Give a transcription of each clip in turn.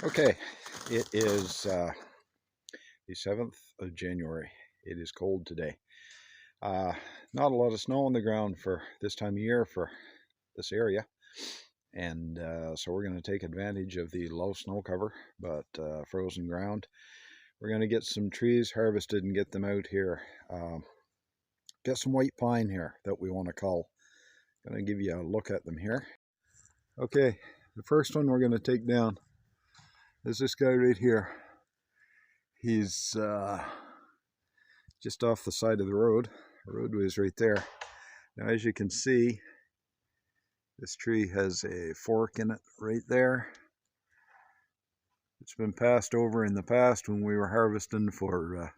Okay, it is the 7th of January. It is cold today. Uh, Not a lot of snow on the ground for this time of year for this area. And so we're going to take advantage of the low snow cover, but frozen ground. We're going to get some trees harvested and get them out here. Get some white pine here that we want to cull. Going to give you a look at them here. Okay, the first one we're going to take down is this guy right here. He's just off the side of the road. The roadway is right there. Now, as you can see, this tree has a fork in it right there. It's been passed over in the past when we were harvesting for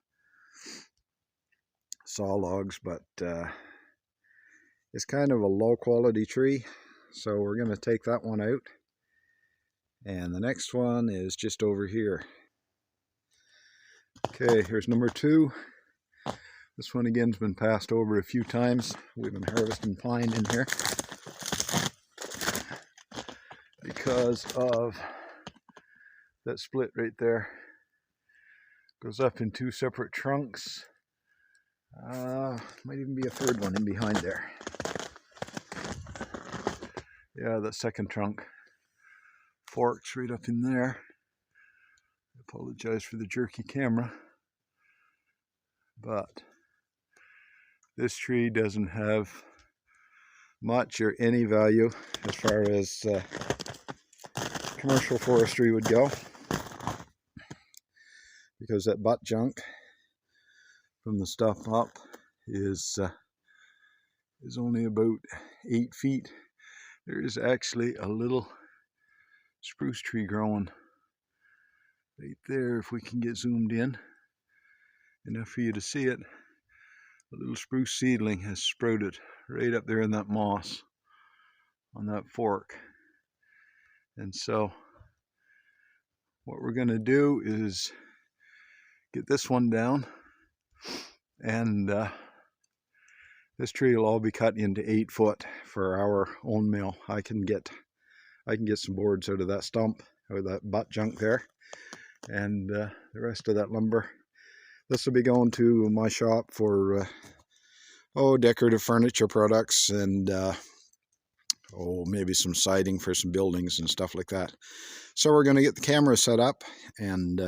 saw logs, but it's kind of a low quality tree, so we're going to take that one out. And the next one is just over here. Okay, here's number 2. This one again has been passed over a few times. We've been harvesting pine in here because of that split right there. Goes up in 2 separate trunks. Might even be a third one in behind there. Yeah, that second trunk forks right up in there. I apologize for the jerky camera, but this tree doesn't have much or any value as far as commercial forestry would go, because that butt junk from the stuff up is only about 8 feet. There is actually a little spruce tree growing right there, if we can get zoomed in enough for you to see it. A little spruce seedling has sprouted right up there in that moss on that fork. And so what we're going to do is get this one down, and this tree will all be cut into 8 foot for our own mill. I can get some boards out of that stump, out of that butt junk there, and the rest of that lumber, this will be going to my shop for decorative furniture products, and maybe some siding for some buildings and stuff like that. So we're going to get the camera set up and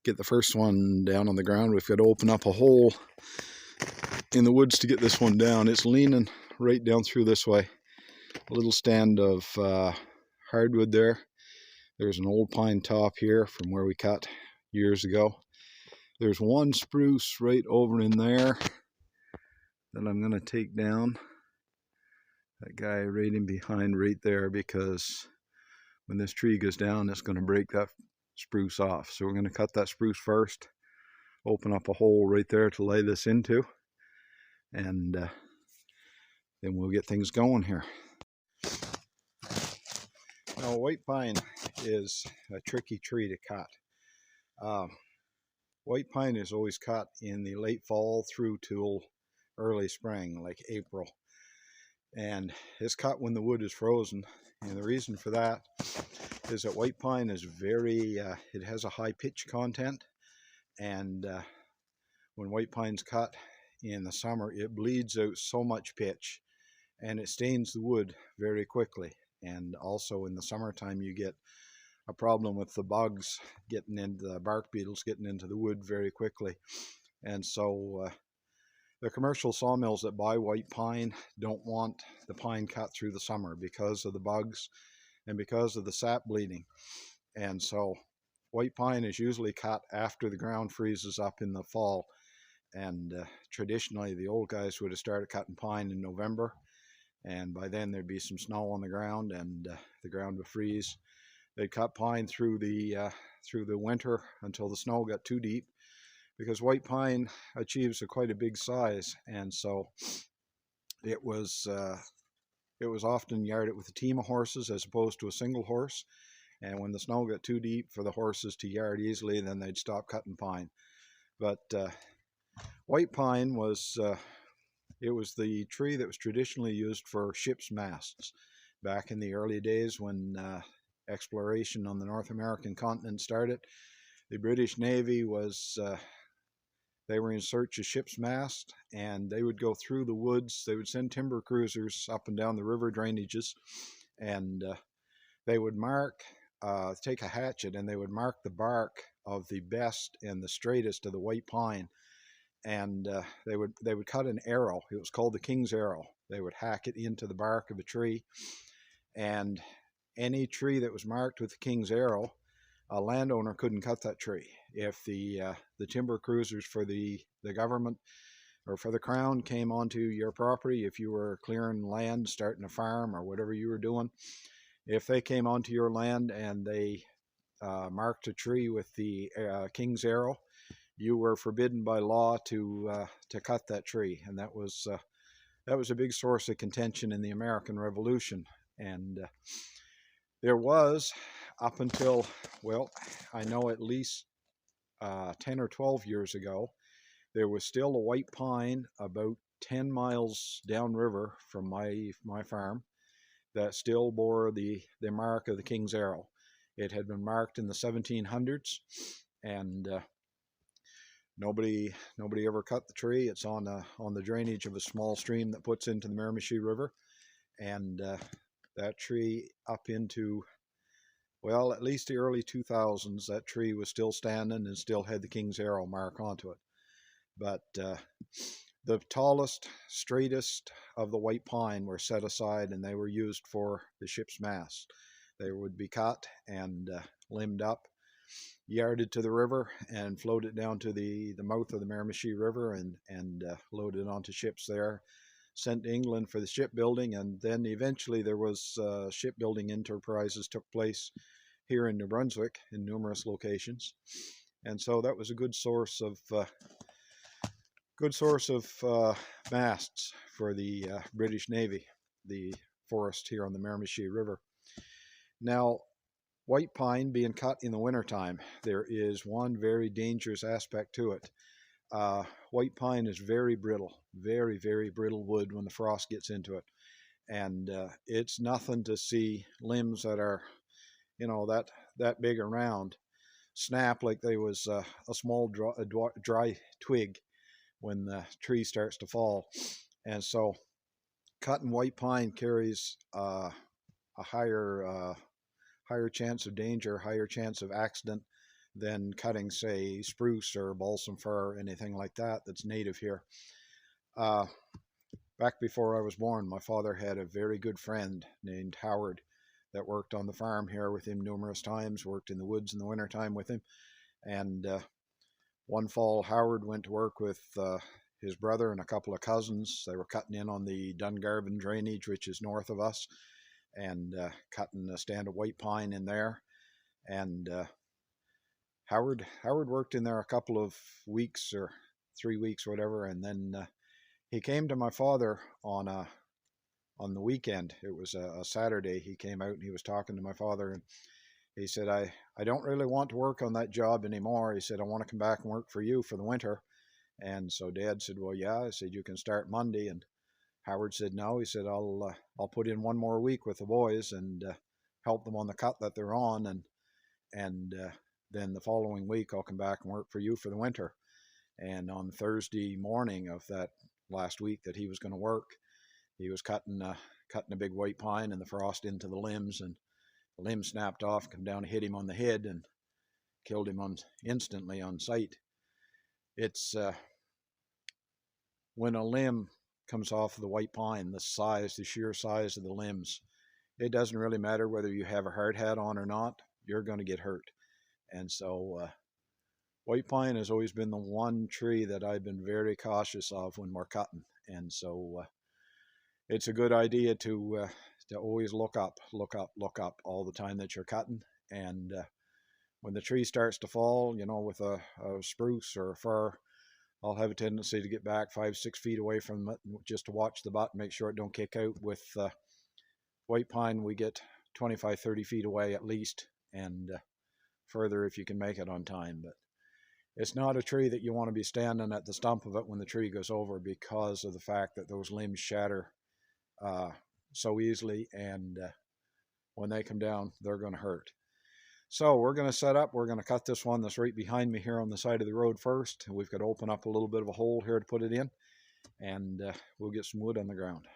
get the first one down on the ground. We've got to open up a hole in the woods to get this one down. It's leaning right down through this way. A little stand of hardwood there. There's an old pine top here from where we cut years ago. There's one spruce right over in there that I'm going to take down. That guy right in behind right there, because when this tree goes down, it's going to break that spruce off. So we're going to cut that spruce first, open up a hole right there to lay this into, and then we'll get things going here. Now, white pine is a tricky tree to cut. White pine is always cut in the late fall through till early spring, like April. And it's cut when the wood is frozen. And the reason for that is that white pine is it has a high pitch content. And when white pine's cut in the summer, it bleeds out so much pitch and it stains the wood very quickly. And also in the summertime, you get a problem with the bugs getting into the bark beetles, getting into the wood very quickly. And so the commercial sawmills that buy white pine don't want the pine cut through the summer because of the bugs and because of the sap bleeding. And so white pine is usually cut after the ground freezes up in the fall. And traditionally, the old guys would have started cutting pine in November, and by then there'd be some snow on the ground, and the ground would freeze. They'd cut pine through the winter until the snow got too deep, because white pine achieves quite a big size, and so it was often yarded with a team of horses as opposed to a single horse. And when the snow got too deep for the horses to yard easily, then they'd stop cutting pine. But white pine was the tree that was traditionally used for ships' masts back in the early days when exploration on the North American continent started. The British Navy was they were in search of ships' masts, and they would go through the woods. They would send timber cruisers up and down the river drainages, and they would take a hatchet, and they would mark the bark of the best and the straightest of the white pine, and they would cut an arrow. It was called the king's arrow. They would hack it into the bark of a tree, and any tree that was marked with the king's arrow, a landowner couldn't cut that tree. If the timber cruisers for the government or for the crown came onto your property, if you were clearing land, starting a farm or whatever you were doing, if they came onto your land and they marked a tree with the king's arrow, you were forbidden by law to cut that tree. And that was a big source of contention in the American Revolution. And there was, up until, well, I know at least 10 or 12 years ago, there was still a white pine about 10 miles downriver from my farm that still bore the mark of the king's arrow. It had been marked in the 1700s, and nobody ever cut the tree. It's on the drainage of a small stream that puts into the Miramichi River, and that tree up into, well, at least the early 2000s, that tree was still standing and still had the king's arrow mark onto it. But the tallest, straightest of the white pine were set aside, and they were used for the ship's mast. They would be cut and limbed up, yarded to the river, and floated down to the mouth of the Miramichi River, and loaded onto ships there, sent to England for the shipbuilding. And then eventually there was shipbuilding enterprises took place here in New Brunswick in numerous locations, and so that was a good source of masts for the British Navy, the forest here on the Miramichi River. Now, white pine being cut in the wintertime, there is one very dangerous aspect to it. White pine is very brittle, very, very brittle wood when the frost gets into it. And it's nothing to see limbs that are, that big around snap like they was a small dry twig when the tree starts to fall. And so cutting white pine carries a higher chance of danger, higher chance of accident than cutting, say, spruce or balsam fir or anything like that that's native here. Back before I was born, my father had a very good friend named Howard that worked on the farm here with him numerous times, worked in the woods in the wintertime with him. And one fall, Howard went to work with his brother and a couple of cousins. They were cutting in on the Dungarvan drainage, which is north of us, and cutting a stand of white pine in there. And Howard worked in there a couple of weeks or 3 weeks, whatever, and then he came to my father on the weekend. It was a Saturday. He came out and he was talking to my father, and he said, I don't really want to work on that job anymore. He said, I want to come back and work for you for the winter. And so Dad said, well, yeah. I said, you can start Monday. And Howard said, no. He said, I'll put in one more week with the boys and help them on the cut that they're on, and then the following week I'll come back and work for you for the winter. And on Thursday morning of that last week that he was going to work, he was cutting a big white pine, and the frost into the limbs, and the limb snapped off, come down and hit him on the head and killed him instantly on sight. It's when a limb comes off of the white pine, the sheer size of the limbs, it doesn't really matter whether you have a hard hat on or not, you're going to get hurt. And so white pine has always been the one tree that I've been very cautious of when we're cutting. And so it's a good idea to always look up all the time that you're cutting. And when the tree starts to fall, with a spruce or a fir, I'll have a tendency to get back 5-6 feet away from it just to watch the butt, make sure it don't kick out. With white pine, we get 25-30 feet away at least, and further if you can make it on time. But it's not a tree that you want to be standing at the stump of it when the tree goes over, because of the fact that those limbs shatter so easily, and when they come down, they're going to hurt. So we're going to set up, we're going to cut this one that's right behind me here on the side of the road first. We've got to open up a little bit of a hole here to put it in, and we'll get some wood on the ground.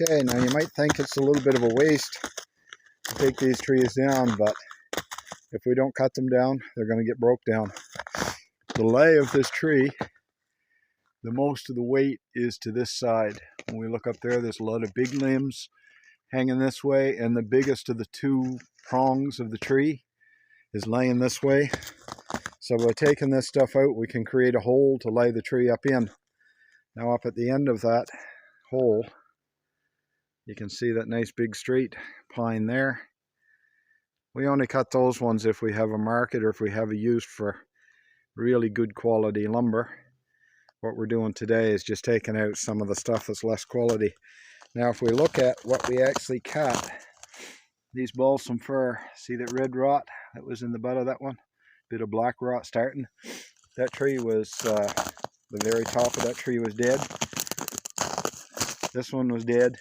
Okay, now you might think it's a little bit of a waste to take these trees down, but if we don't cut them down, they're going to get broke down. The lay of this tree, the most of the weight is to this side. When we look up there, there's a lot of big limbs hanging this way, and the biggest of the two prongs of the tree is laying this way. So by taking this stuff out, we can create a hole to lay the tree up in. Now up at the end of that hole, you can see that nice big straight pine there. We only cut those ones if we have a market or if we have a use for really good quality lumber. What we're doing today is just taking out some of the stuff that's less quality. Now if we look at what we actually cut, these balsam fir, see that red rot that was in the butt of that one? Bit of black rot starting. That tree was, the very top of that tree was dead. This one was dead.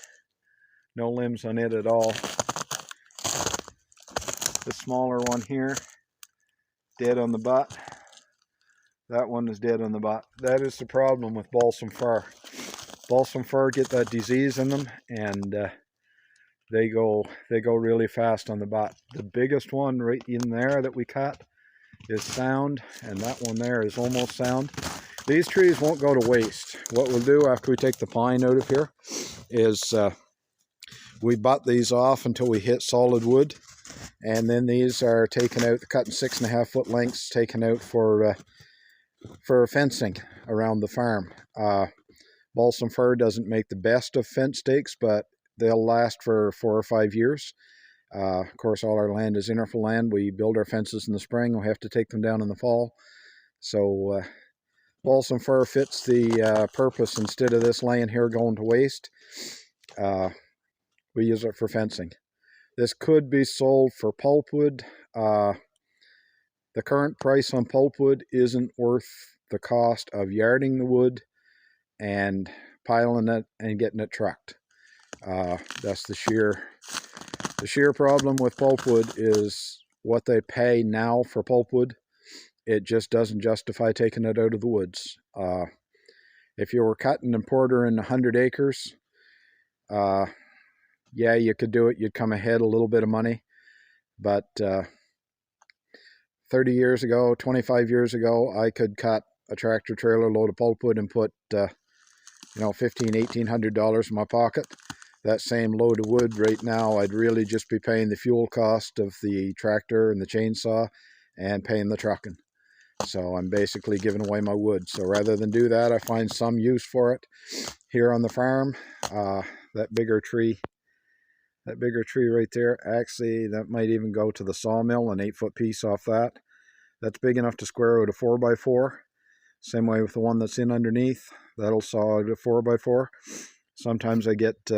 No limbs on it at all. The smaller one here, dead on the butt. That one is dead on the butt. That is the problem with balsam fir. Balsam fir get that disease in them, and they go really fast on the butt. The biggest one right in there that we cut is sound, and that one there is almost sound. These trees won't go to waste. What we'll do after we take the pine out of here is we butt these off until we hit solid wood, and then these are taken out, cut in 6.5 foot lengths, taken out for fencing around the farm. Balsam fir doesn't make the best of fence stakes, but they'll last for 4 or 5 years. Of course, all our land is interfall land. We build our fences in the spring. We have to take them down in the fall. So balsam fir fits the purpose. Instead of this laying here going to waste, we use it for fencing. This could be sold for pulpwood. The current price on pulpwood isn't worth the cost of yarding the wood and piling it and getting it trucked. That's the sheer problem with pulpwood is what they pay now for pulpwood. It just doesn't justify taking it out of the woods. If you were cutting and quartering 100 acres, yeah, you could do it. You'd come ahead a little bit of money. But 30 years ago, 25 years ago, I could cut a tractor trailer load of pulpwood and put $1,500–1,800 in my pocket. That same load of wood right now, I'd really just be paying the fuel cost of the tractor and the chainsaw and paying the trucking. So I'm basically giving away my wood. So rather than do that, I find some use for it here on the farm. That bigger tree right there, actually that might even go to the sawmill, an 8-foot piece off that. That's big enough to square out a 4x4. Same way with the one that's in underneath. That'll saw out a 4x4. Sometimes I get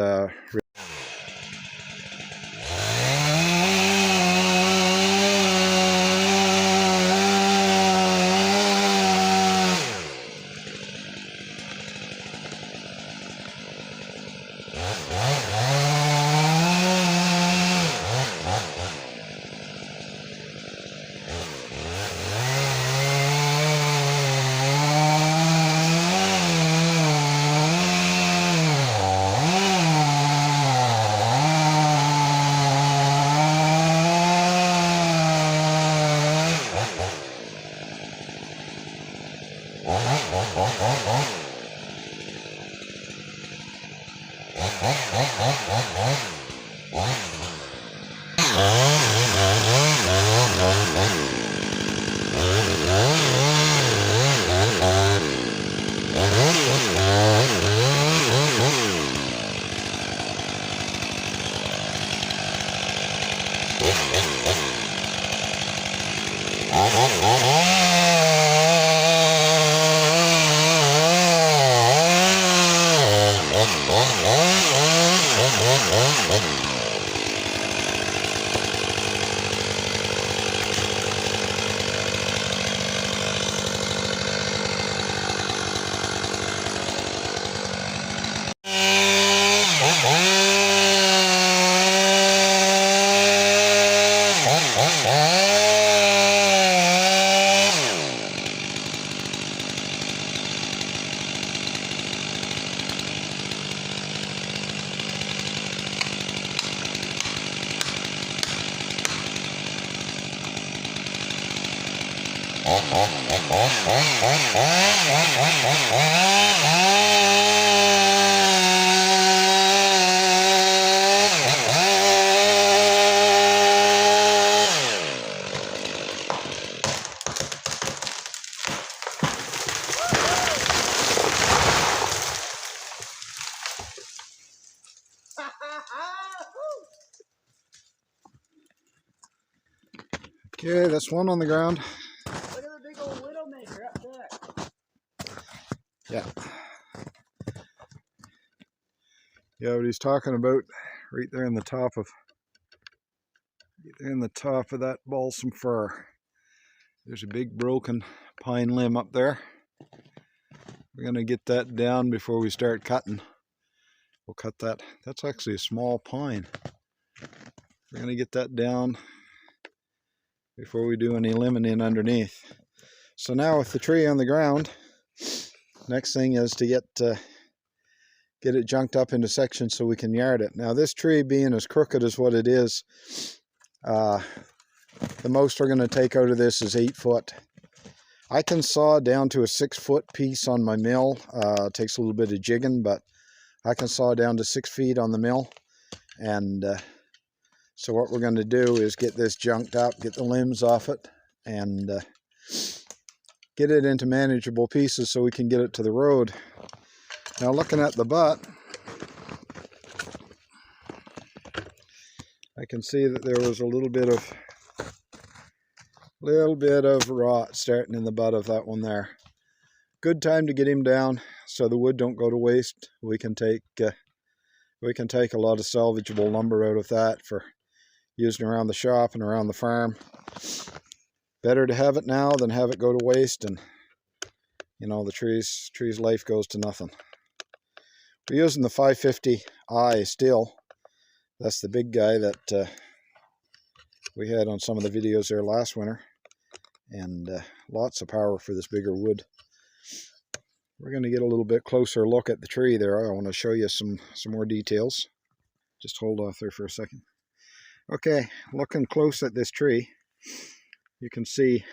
okay, that's one on the ground. Look at the big old widowmaker up there. Yeah. Yeah, what he's talking about right there in the top of that balsam fir. There's a big broken pine limb up there. We're gonna get that down before we start cutting. We'll cut that. That's actually a small pine. We're gonna get that down before we do any limbing in underneath. So now with the tree on the ground, next thing is to get it junked up into sections so we can yard it. Now this tree being as crooked as what it is, the most we're going to take out of this is 8 foot. I can saw down to a 6 foot piece on my mill. It takes a little bit of jigging, but I can saw down to 6 feet on the mill. And so what we're going to do is get this junked up, get the limbs off it, and get it into manageable pieces so we can get it to the road. Now looking at the butt, I can see that there was a little bit of rot starting in the butt of that one there. Good time to get him down so the wood don't go to waste. We can take a lot of salvageable lumber out of that for using around the shop and around the farm. Better to have it now than have it go to waste, and you know, the tree's life goes to nothing. We're using the 550i steel. That's the big guy that we had on some of the videos there last winter, and lots of power for this bigger wood. We're going to get a little bit closer look at the tree there. I want to show you some more details. Just hold off there for a second. Okay, looking close at this tree, you can see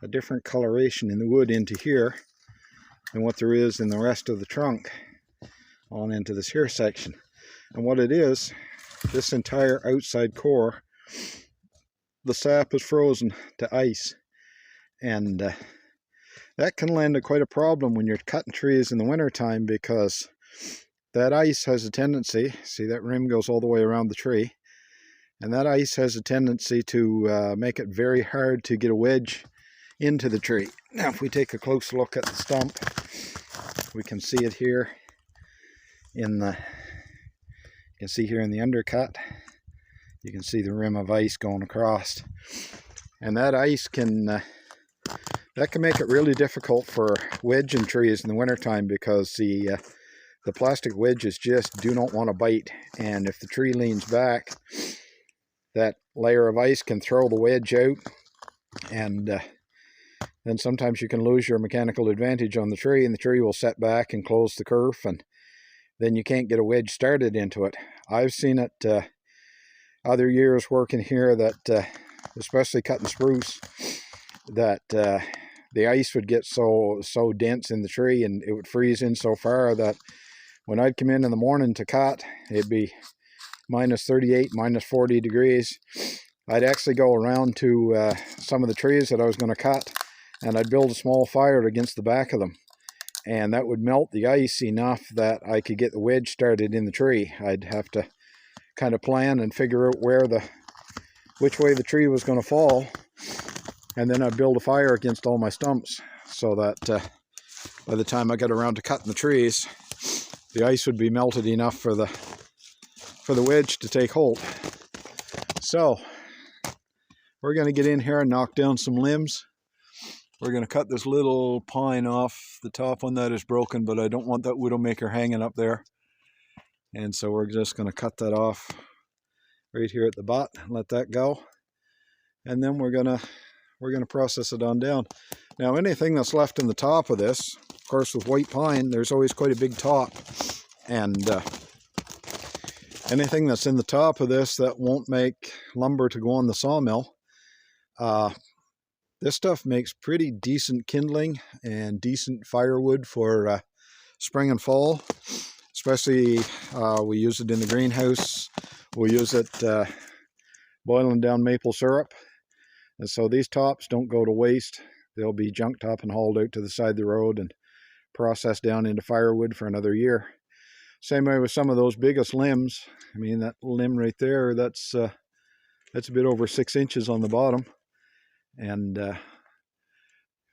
a different coloration in the wood into here than what there is in the rest of the trunk on into this here section. And what it is, this entire outside core, the sap is frozen to ice, and that can lend to quite a problem when you're cutting trees in the winter time, because that ice has a tendency, see that rim goes all the way around the tree, and that ice has a tendency to make it very hard to get a wedge into the tree. Now if we take a close look at the stump, we can see it here in the, you can see here in the undercut, you can see the rim of ice going across, and that ice can make it really difficult for wedging trees in the wintertime, because the plastic wedges just do not want to bite, and if the tree leans back, that layer of ice can throw the wedge out, and then sometimes you can lose your mechanical advantage on the tree, and the tree will set back and close the kerf, and then you can't get a wedge started into it. I've seen it other years working here that, especially cutting spruce, that the ice would get so dense in the tree, and it would freeze in so far that when I'd come in the morning to cut, it'd be minus 38, minus 40 degrees. I'd actually go around to some of the trees that I was going to cut, and I'd build a small fire against the back of them, and that would melt the ice enough that I could get the wedge started in the tree. I'd have to kind of plan and figure out which way the tree was going to fall, and then I'd build a fire against all my stumps, so that by the time I got around to cutting the trees, the ice would be melted enough for the wedge to take hold. So we're going to get in here and knock down some limbs. We're going to cut this little pine off, the top one that is broken, but I don't want that widowmaker hanging up there. And so we're just going to cut that off right here at the butt, let that go. And then we're going to process it on down. Now anything that's left in the top of this, of course with white pine, there's always quite a big top. And anything that's in the top of this that won't make lumber to go on the sawmill, this stuff makes pretty decent kindling and decent firewood for spring and fall. Especially we use it in the greenhouse. We use it boiling down maple syrup. And so these tops don't go to waste. They'll be junked up and hauled out to the side of the road and processed down into firewood for another year. Same way with some of those biggest limbs. I mean, that limb right there, that's a bit over 6 inches on the bottom, and a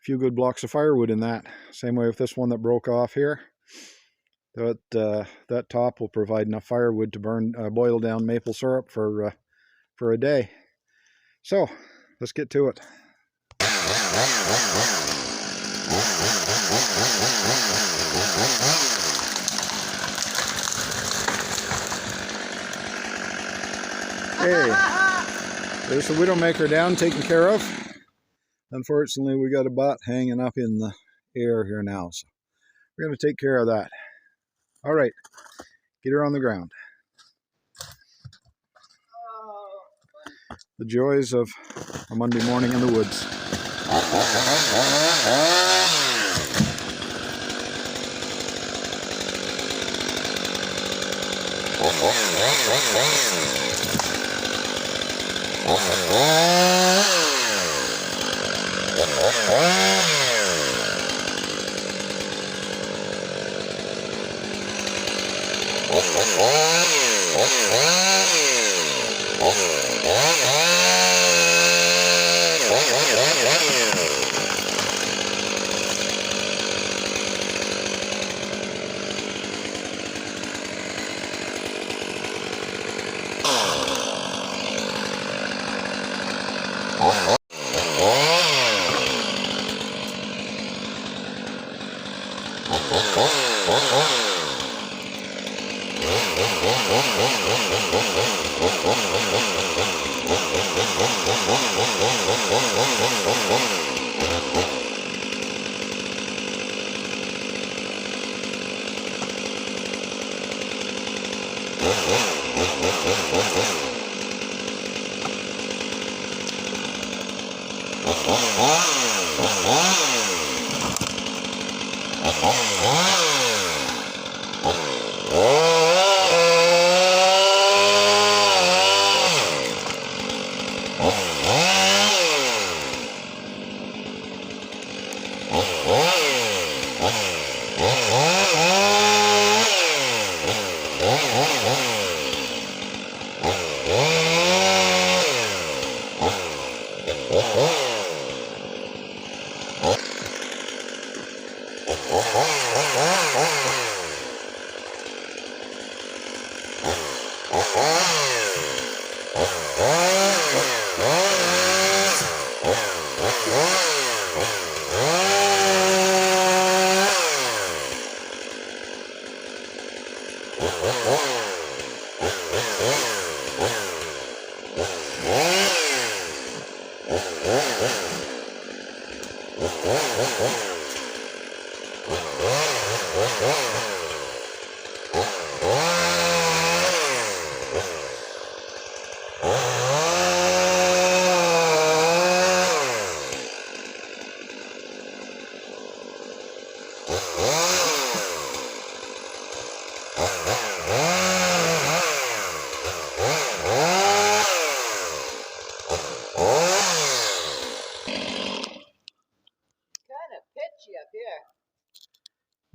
few good blocks of firewood in that. Same way with this one that broke off here. That top will provide enough firewood to boil down maple syrup for a day. So let's get to it. Okay, There's the Widowmaker down, taken care of. Unfortunately, we got a bot hanging up in the air here now, so we're going to take care of that. All right, get her on the ground. The joys of a Monday morning in the woods.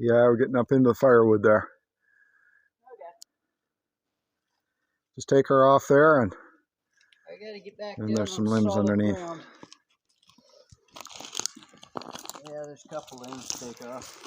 Yeah, we're getting up into the firewood there. Okay. Just take her off there, and I gotta get back and down there's some on limbs solid underneath. ground. Yeah, there's a couple limbs to take off.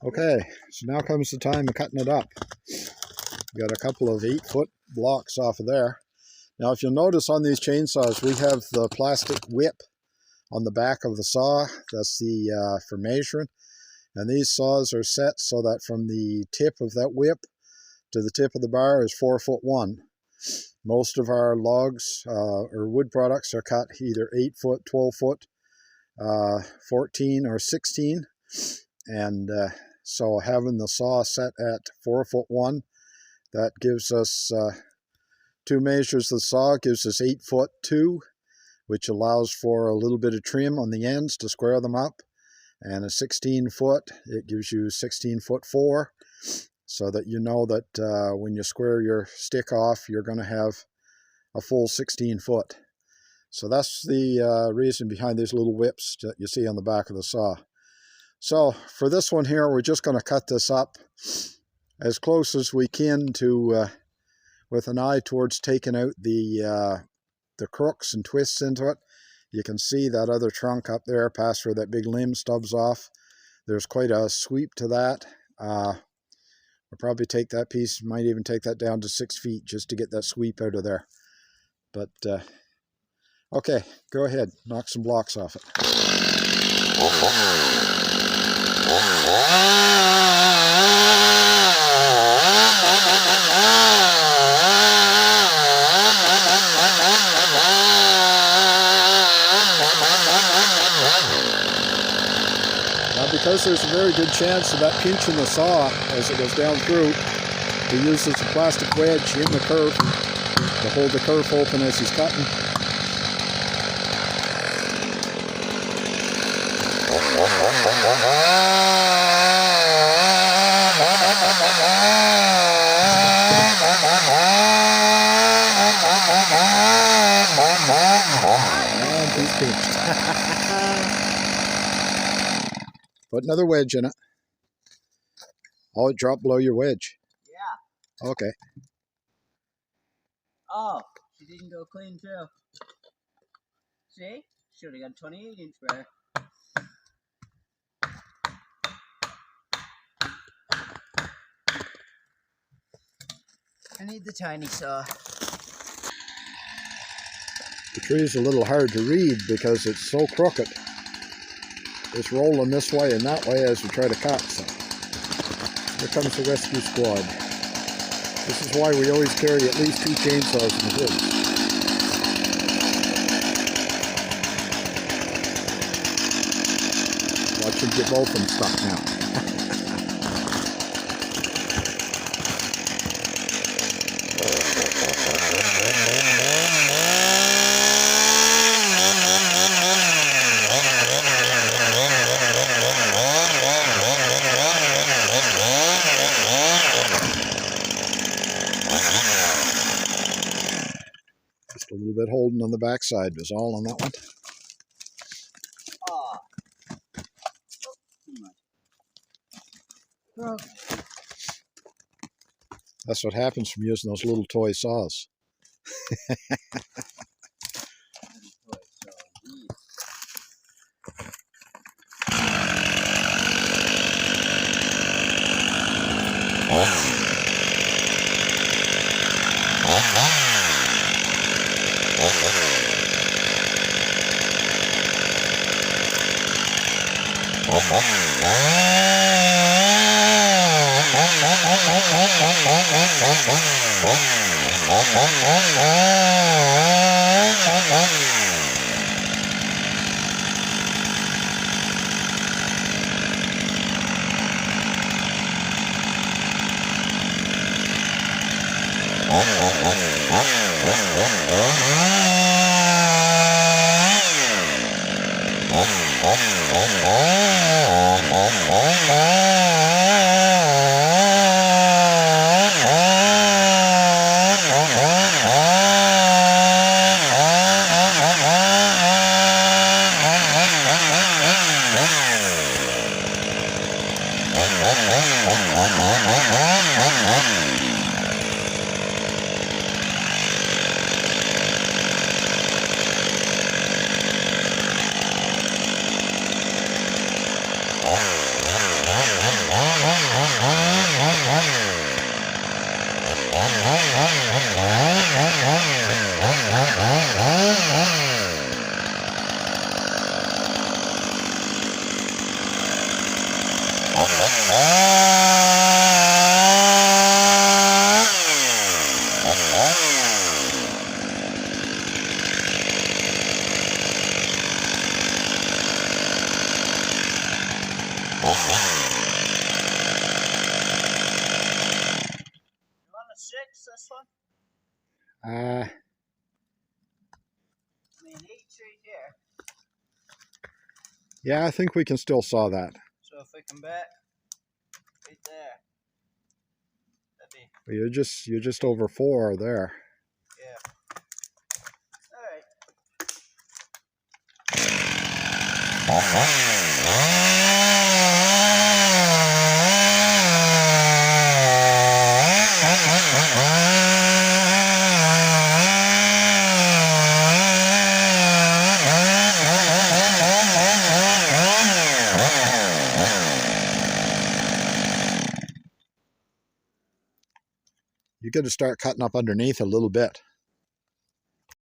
Okay, so now comes the time of cutting it up. Got a couple of 8-foot blocks off of there. Now if you'll notice on these chainsaws, we have the plastic whip on the back of the saw. That's the for measuring. And these saws are set so that from the tip of that whip to the tip of the bar is 4'1". Most of our logs or wood products are cut either 8 foot, 12 foot, 14 or 16. And so having the saw set at 4'1", that gives us two measures of the saw, gives us 8'2", which allows for a little bit of trim on the ends to square them up. And a 16 foot, it gives you 16'4", so that you know that when you square your stick off, you're going to have a full 16 foot. So that's the reason behind these little whips that you see on the back of the saw. So for this one here, we're just going to cut this up as close as we can to, with an eye towards taking out the crooks and twists into it. You can see that other trunk up there past where that big limb stubs off. There's quite a sweep to that. We'll probably take that piece, might even take that down to 6 feet just to get that sweep out of there. But, okay, go ahead, knock some blocks off it. Now because there's a very good chance of that pinching the saw as it goes down through, he uses a plastic wedge in the kerf to hold the kerf open as he's cutting. And he's pinched. Put another wedge in it. Oh, it dropped below your wedge. Yeah. Okay. Oh, she didn't go clean too. See? Should have got 28-inch better. I need the tiny saw. The tree is a little hard to read because it's so crooked. It's rolling this way and that way as we try to cut. So here comes the rescue squad. This is why we always carry at least 2 chainsaws in the woods. Watch them get both of them stuck now. Just a little bit holding on the backside was all on that one. Oh. Oh, That's what happens from using those little toy saws. You want a 6, this one? Ah, I mean, 8 right here. yeah, I think we can still saw that. So if we come back, right there. That'd be, You're just over 4 there. yeah. Alright. You got to start cutting up underneath a little bit.